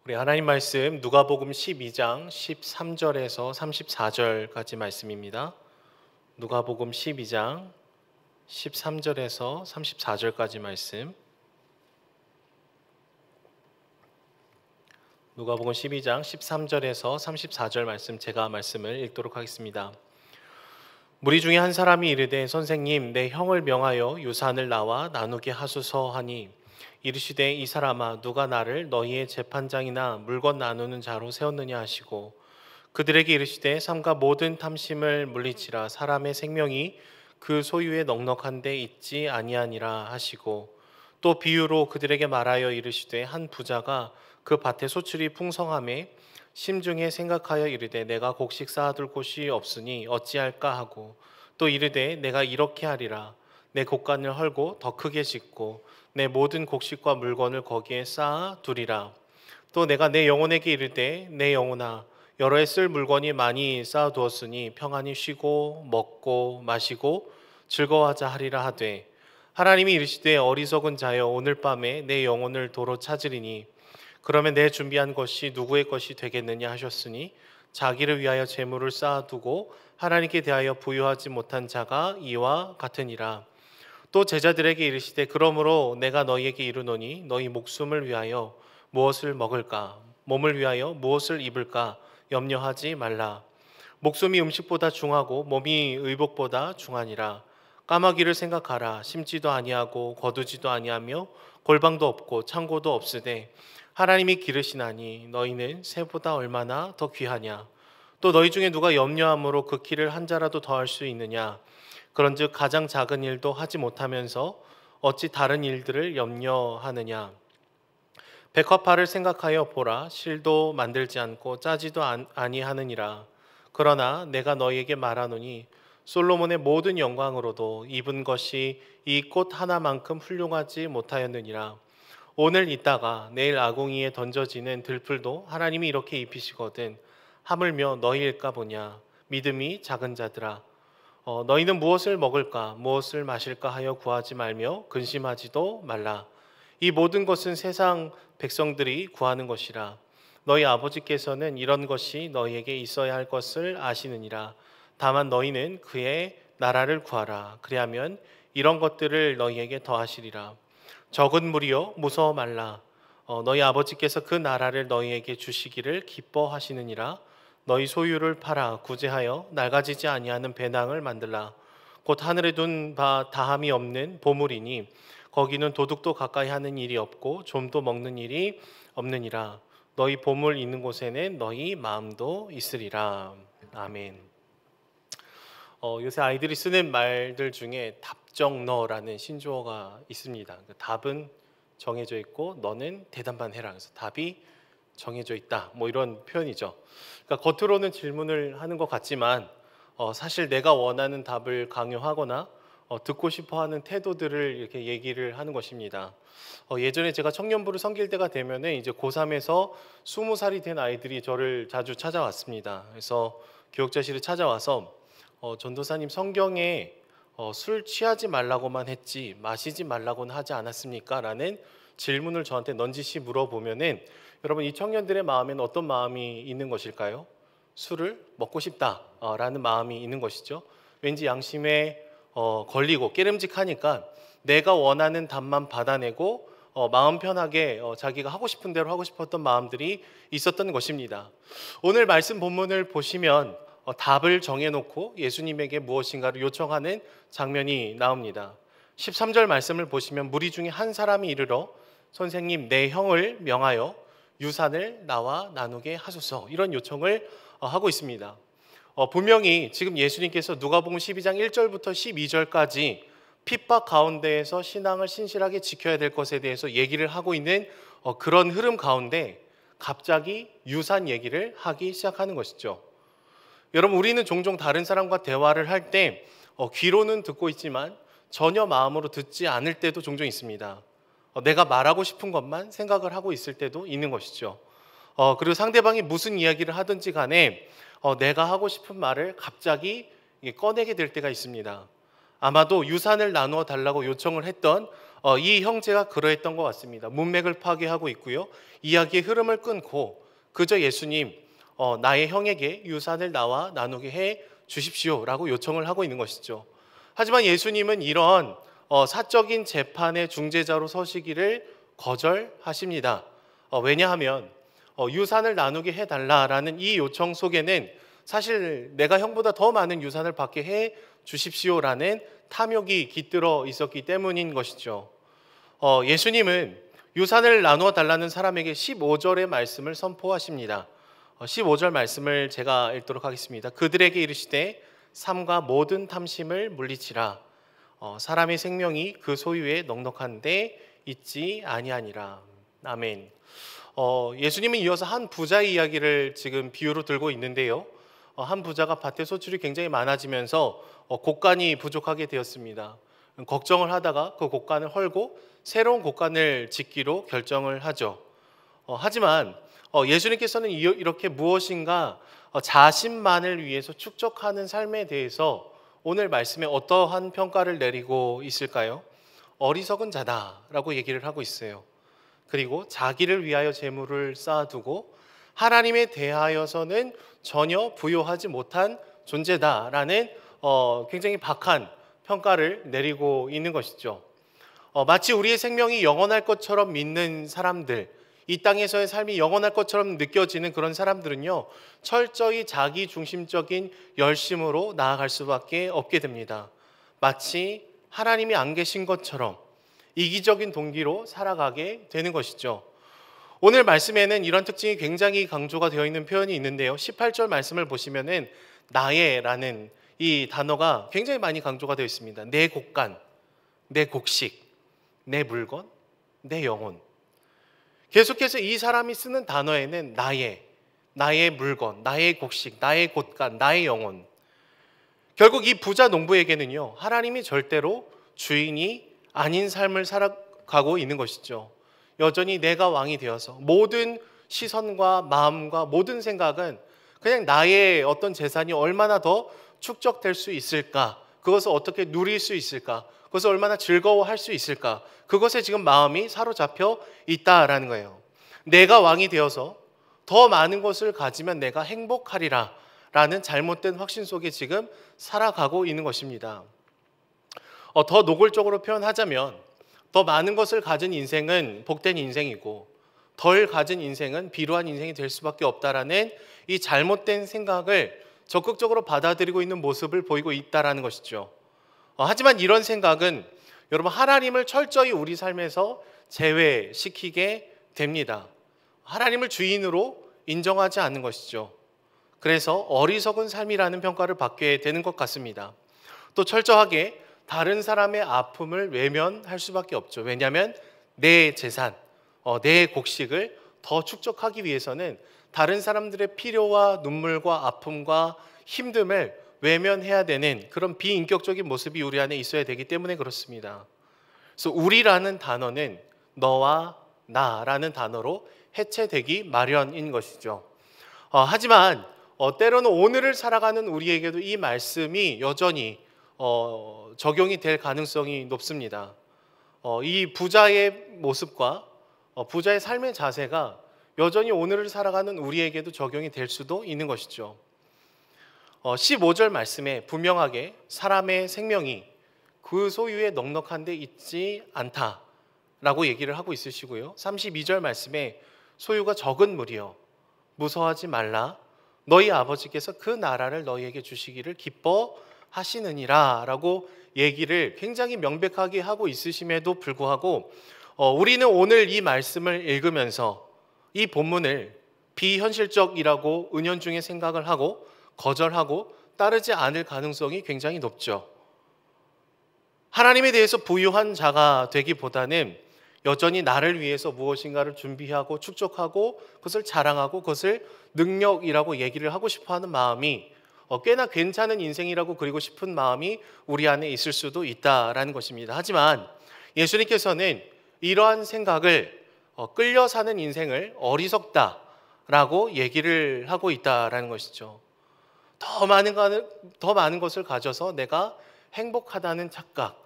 우리 하나님 말씀 누가복음 12장 13절에서 34절까지 말씀입니다. 누가복음 12장 13절에서 34절까지 말씀. 누가복음 12장 13절에서 34절 말씀, 제가 말씀을 읽도록 하겠습니다. 무리 중에 한 사람이 이르되 선생님, 내 형을 명하여 유산을 나와 나누게 하소서 하니, 이르시되 이 사람아, 누가 나를 너희의 재판장이나 물건 나누는 자로 세웠느냐 하시고, 그들에게 이르시되 삼가 모든 탐심을 물리치라. 사람의 생명이 그 소유에 넉넉한 데 있지 아니하니라 하시고, 또 비유로 그들에게 말하여 이르시되 한 부자가 그 밭에 소출이 풍성함에 심중에 생각하여 이르되 내가 곡식 쌓아둘 곳이 없으니 어찌할까 하고, 또 이르되 내가 이렇게 하리라. 내 곡간을 헐고 더 크게 짓고 내 모든 곡식과 물건을 거기에 쌓아 두리라. 또 내가 내 영혼에게 이르되 내 영혼아, 여러 해 쓸 물건이 많이 쌓아 두었으니 평안히 쉬고 먹고 마시고 즐거워하자 하리라 하되, 하나님이 이르시되 어리석은 자여, 오늘 밤에 내 영혼을 도로 찾으리니 그러면 내 준비한 것이 누구의 것이 되겠느냐 하셨으니, 자기를 위하여 재물을 쌓아두고 하나님께 대하여 부유하지 못한 자가 이와 같으니라. 또 제자들에게 이르시되 그러므로 내가 너희에게 이르노니 너희 목숨을 위하여 무엇을 먹을까, 몸을 위하여 무엇을 입을까 염려하지 말라. 목숨이 음식보다 중하고 몸이 의복보다 중하니라. 까마귀를 생각하라. 심지도 아니하고 거두지도 아니하며 골방도 없고 창고도 없으되 하나님이 기르시나니 너희는 새보다 얼마나 더 귀하냐. 또 너희 중에 누가 염려함으로 그 키를 한 자라도 더할 수 있느냐. 그런즉 가장 작은 일도 하지 못하면서 어찌 다른 일들을 염려하느냐. 백합화를 생각하여 보라. 실도 만들지 않고 짜지도 아니하느니라. 그러나 내가 너희에게 말하노니 솔로몬의 모든 영광으로도 입은 것이 이 꽃 하나만큼 훌륭하지 못하였느니라. 오늘 있다가 내일 아궁이에 던져지는 들풀도 하나님이 이렇게 입히시거든 하물며 너희일까 보냐. 믿음이 작은 자들아, 너희는 무엇을 먹을까 무엇을 마실까 하여 구하지 말며 근심하지도 말라. 이 모든 것은 세상 백성들이 구하는 것이라. 너희 아버지께서는 이런 것이 너희에게 있어야 할 것을 아시느니라. 다만 너희는 그의 나라를 구하라. 그리하면 이런 것들을 너희에게 더하시리라. 적은 무리여, 무서워 말라. 너희 아버지께서 그 나라를 너희에게 주시기를 기뻐하시느니라. 너희 소유를 팔아 구제하여 낡아지지 아니하는 배낭을 만들라. 곧 하늘에 둔 바 다함이 없는 보물이니 거기는 도둑도 가까이 하는 일이 없고 좀도 먹는 일이 없느니라. 너희 보물 있는 곳에는 너희 마음도 있으리라. 아멘. 요새 아이들이 쓰는 말들 중에 답정너라는 신조어가 있습니다. 답은 정해져 있고 너는 대답만 해라. 그래서 답이 정해져 있다. 뭐 이런 표현이죠. 그러니까 겉으로는 질문을 하는 것 같지만 사실 내가 원하는 답을 강요하거나 듣고 싶어하는 태도들을 이렇게 얘기를 하는 것입니다. 예전에 제가 청년부를 섬길 때가 되면은 이제 고3에서 20살이 된 아이들이 저를 자주 찾아왔습니다. 그래서 교육자실에 찾아와서 전도사님, 성경에 술 취하지 말라고만 했지 마시지 말라고는 하지 않았습니까? 라는 질문을 저한테 넌지시 물어보면은, 여러분 이 청년들의 마음에는 어떤 마음이 있는 것일까요? 술을 먹고 싶다라는 마음이 있는 것이죠. 왠지 양심에 걸리고 깨름직하니까 내가 원하는 답만 받아내고 마음 편하게 자기가 하고 싶은 대로 하고 싶었던 마음들이 있었던 것입니다. 오늘 말씀 본문을 보시면 답을 정해놓고 예수님에게 무엇인가를 요청하는 장면이 나옵니다. 13절 말씀을 보시면 무리 중에 한 사람이 이르러 선생님, 내 형을 명하여 유산을 나와 나누게 하소서, 이런 요청을 하고 있습니다. 분명히 지금 예수님께서 누가복음 12장 1절부터 12절까지 핍박 가운데에서 신앙을 신실하게 지켜야 될 것에 대해서 얘기를 하고 있는 그런 흐름 가운데 갑자기 유산 얘기를 하기 시작하는 것이죠. 여러분, 우리는 종종 다른 사람과 대화를 할 때 귀로는 듣고 있지만 전혀 마음으로 듣지 않을 때도 종종 있습니다. 내가 말하고 싶은 것만 생각을 하고 있을 때도 있는 것이죠. 그리고 상대방이 무슨 이야기를 하든지 간에 내가 하고 싶은 말을 갑자기 꺼내게 될 때가 있습니다. 아마도 유산을 나누어 달라고 요청을 했던 이 형제가 그러했던 것 같습니다. 문맥을 파괴하고 있고요. 이야기의 흐름을 끊고 그저 예수님, 나의 형에게 유산을 나와 나누게 해 주십시오라고 요청을 하고 있는 것이죠. 하지만 예수님은 이런 사적인 재판의 중재자로 서시기를 거절하십니다. 왜냐하면 유산을 나누게 해달라라는 이 요청 속에는 사실 내가 형보다 더 많은 유산을 받게 해 주십시오라는 탐욕이 깃들어 있었기 때문인 것이죠. 예수님은 유산을 나누어 달라는 사람에게 15절의 말씀을 선포하십니다. 15절 말씀을 제가 읽도록 하겠습니다. 그들에게 이르시되 삶과 모든 탐심을 물리치라. 사람의 생명이 그 소유에 넉넉한데 있지 아니하니라. 아멘. 예수님은 이어서 한 부자의 이야기를 지금 비유로 들고 있는데요. 한 부자가 밭에 소출이 굉장히 많아지면서 곡간이 부족하게 되었습니다. 걱정을 하다가 그 곡간을 헐고 새로운 곡간을 짓기로 결정을 하죠. 하지만 예수님께서는 이렇게 무엇인가 자신만을 위해서 축적하는 삶에 대해서 오늘 말씀에 어떠한 평가를 내리고 있을까요? 어리석은 자다라고 얘기를 하고 있어요. 그리고 자기를 위하여 재물을 쌓아두고 하나님에 대하여서는 전혀 부요하지 못한 존재다라는 굉장히 박한 평가를 내리고 있는 것이죠. 마치 우리의 생명이 영원할 것처럼 믿는 사람들, 이 땅에서의 삶이 영원할 것처럼 느껴지는 그런 사람들은요, 철저히 자기 중심적인 열심으로 나아갈 수밖에 없게 됩니다. 마치 하나님이 안 계신 것처럼 이기적인 동기로 살아가게 되는 것이죠. 오늘 말씀에는 이런 특징이 굉장히 강조가 되어 있는 표현이 있는데요. 18절 말씀을 보시면은 나의라는 이 단어가 굉장히 많이 강조가 되어 있습니다. 내 곡간, 내 곡식, 내 물건, 내 영혼. 계속해서 이 사람이 쓰는 단어에는 나의 물건, 나의 곡식, 나의 곳간, 나의 영혼. 결국 이 부자 농부에게는요, 하나님이 절대로 주인이 아닌 삶을 살아가고 있는 것이죠. 여전히 내가 왕이 되어서 모든 시선과 마음과 모든 생각은 그냥 나의 어떤 재산이 얼마나 더 축적될 수 있을까, 그것을 어떻게 누릴 수 있을까, 그것을 얼마나 즐거워할 수 있을까, 그것에 지금 마음이 사로잡혀 있다라는 거예요. 내가 왕이 되어서 더 많은 것을 가지면 내가 행복하리라 라는 잘못된 확신 속에 지금 살아가고 있는 것입니다. 더 노골적으로 표현하자면 더 많은 것을 가진 인생은 복된 인생이고 덜 가진 인생은 비루한 인생이 될 수밖에 없다라는 이 잘못된 생각을 적극적으로 받아들이고 있는 모습을 보이고 있다라는 것이죠. 하지만 이런 생각은 여러분 하나님을 철저히 우리 삶에서 제외시키게 됩니다. 하나님을 주인으로 인정하지 않는 것이죠. 그래서 어리석은 삶이라는 평가를 받게 되는 것 같습니다. 또 철저하게 다른 사람의 아픔을 외면할 수밖에 없죠. 왜냐하면 내 재산, 내 곡식을 더 축적하기 위해서는 다른 사람들의 필요와 눈물과 아픔과 힘듦을 외면해야 되는 그런 비인격적인 모습이 우리 안에 있어야 되기 때문에 그렇습니다. 그래서 우리라는 단어는 너와 나라는 단어로 해체되기 마련인 것이죠. 하지만 때로는 오늘을 살아가는 우리에게도 이 말씀이 여전히 적용이 될 가능성이 높습니다. 이 부자의 모습과 부자의 삶의 자세가 여전히 오늘을 살아가는 우리에게도 적용이 될 수도 있는 것이죠. 15절 말씀에 분명하게 사람의 생명이 그 소유에 넉넉한 데 있지 않다라고 얘기를 하고 있으시고요. 32절 말씀에 소유가 적은 무리여 무서워하지 말라 너희 아버지께서 그 나라를 너희에게 주시기를 기뻐하시느니라 라고 얘기를 굉장히 명백하게 하고 있으심에도 불구하고 우리는 오늘 이 말씀을 읽으면서 이 본문을 비현실적이라고 은연중에 생각을 하고 거절하고 따르지 않을 가능성이 굉장히 높죠. 하나님에 대해서 부유한 자가 되기보다는 여전히 나를 위해서 무엇인가를 준비하고 축적하고 그것을 자랑하고 그것을 능력이라고 얘기를 하고 싶어하는 마음이 꽤나 괜찮은 인생이라고 그리고 싶은 마음이 우리 안에 있을 수도 있다라는 것입니다. 하지만 예수님께서는 이러한 생각을 끌려 사는 인생을 어리석다라고 얘기를 하고 있다라는 것이죠. 더 많은 것을 가져서 내가 행복하다는 착각,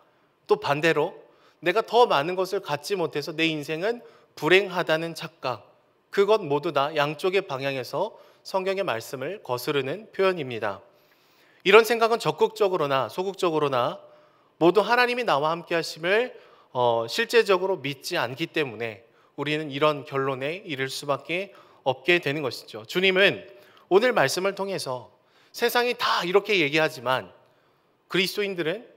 또 반대로 내가 더 많은 것을 갖지 못해서 내 인생은 불행하다는 착각, 그것 모두 다 양쪽의 방향에서 성경의 말씀을 거스르는 표현입니다. 이런 생각은 적극적으로나 소극적으로나 모두 하나님이 나와 함께 하심을 실제적으로 믿지 않기 때문에 우리는 이런 결론에 이를 수밖에 없게 되는 것이죠. 주님은 오늘 말씀을 통해서 세상이 다 이렇게 얘기하지만 그리스도인들은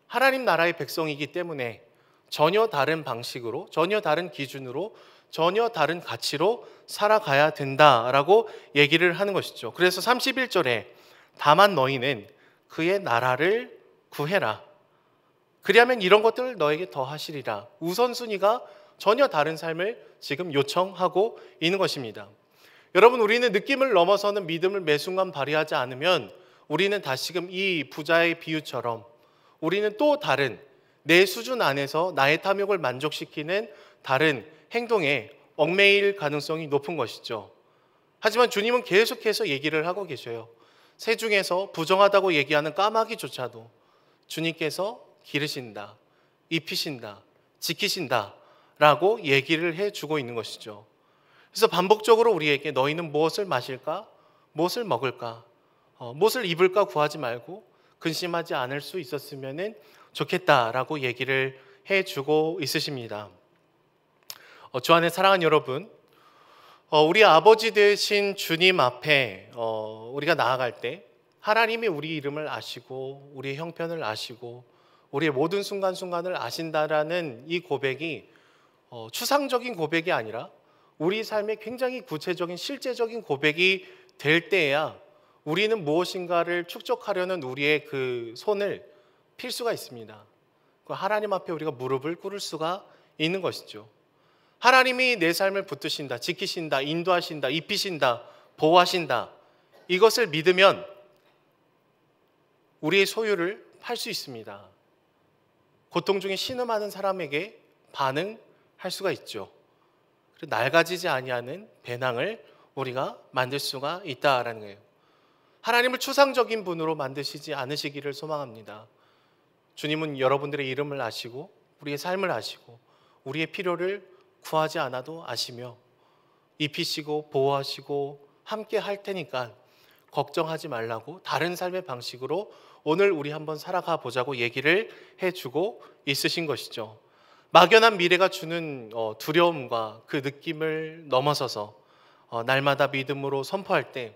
하나님 나라의 백성이기 때문에 전혀 다른 방식으로, 전혀 다른 기준으로, 전혀 다른 가치로 살아가야 된다라고 얘기를 하는 것이죠. 그래서 31절에 다만 너희는 그의 나라를 구해라. 그리하면 이런 것들을 너에게 더하시리라. 우선순위가 전혀 다른 삶을 지금 요청하고 있는 것입니다. 여러분, 우리는 느낌을 넘어서는 믿음을 매 순간 발휘하지 않으면 우리는 다시금 이 부자의 비유처럼 우리는 또 다른 내 수준 안에서 나의 탐욕을 만족시키는 다른 행동에 얽매일 가능성이 높은 것이죠. 하지만 주님은 계속해서 얘기를 하고 계셔요. 새 중에서 부정하다고 얘기하는 까마귀조차도 주님께서 기르신다, 입히신다, 지키신다 라고 얘기를 해주고 있는 것이죠. 그래서 반복적으로 우리에게 너희는 무엇을 마실까? 무엇을 먹을까? 무엇을 입을까 구하지 말고 근심하지 않을 수 있었으면 좋겠다라고 얘기를 해주고 있으십니다. 주 안에 사랑하는 여러분, 우리 아버지 되신 주님 앞에 우리가 나아갈 때 하나님이 우리 이름을 아시고 우리의 형편을 아시고 우리의 모든 순간순간을 아신다라는 이 고백이 추상적인 고백이 아니라 우리 삶의 굉장히 구체적인 실제적인 고백이 될 때에야 우리는 무엇인가를 축적하려는 우리의 그 손을 필 수가 있습니다. 하나님 앞에 우리가 무릎을 꿇을 수가 있는 것이죠. 하나님이 내 삶을 붙드신다, 지키신다, 인도하신다, 입히신다, 보호하신다. 이것을 믿으면 우리의 소유를 팔 수 있습니다. 고통 중에 신음하는 사람에게 반응할 수가 있죠. 낡아지지 아니하는 배낭을 우리가 만들 수가 있다라는 거예요. 하나님을 추상적인 분으로 만드시지 않으시기를 소망합니다. 주님은 여러분들의 이름을 아시고 우리의 삶을 아시고 우리의 필요를 구하지 않아도 아시며 입히시고 보호하시고 함께 할 테니까 걱정하지 말라고 다른 삶의 방식으로 오늘 우리 한번 살아가 보자고 얘기를 해주고 있으신 것이죠. 막연한 미래가 주는 두려움과 그 느낌을 넘어서서 날마다 믿음으로 선포할 때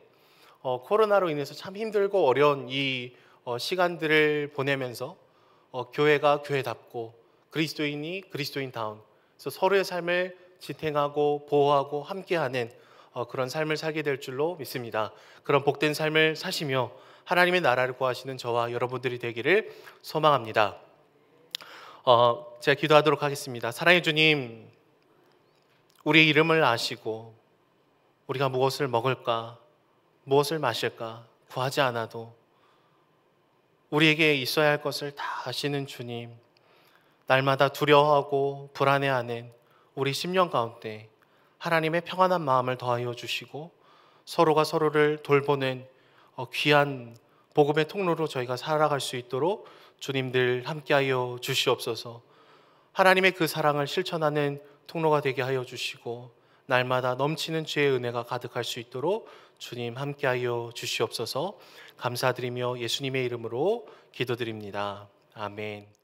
코로나로 인해서 참 힘들고 어려운 이 시간들을 보내면서 교회가 교회답고 그리스도인이 그리스도인다운 그래서 서로의 삶을 지탱하고 보호하고 함께하는 그런 삶을 살게 될 줄로 믿습니다. 그런 복된 삶을 사시며 하나님의 나라를 구하시는 저와 여러분들이 되기를 소망합니다. 제가 기도하도록 하겠습니다. 사랑의 주님, 우리의 이름을 아시고 우리가 무엇을 먹을까, 무엇을 마실까 구하지 않아도 우리에게 있어야 할 것을 다 아시는 주님, 날마다 두려워하고 불안해하는 우리 심령 가운데 하나님의 평안한 마음을 더하여 주시고 서로가 서로를 돌보는 귀한 복음의 통로로 저희가 살아갈 수 있도록 주님들 함께하여 주시옵소서. 하나님의 그 사랑을 실천하는 통로가 되게 하여 주시고 날마다 넘치는 주의 은혜가 가득할 수 있도록 주님 함께하여 주시옵소서. 감사드리며 예수님의 이름으로 기도드립니다. 아멘.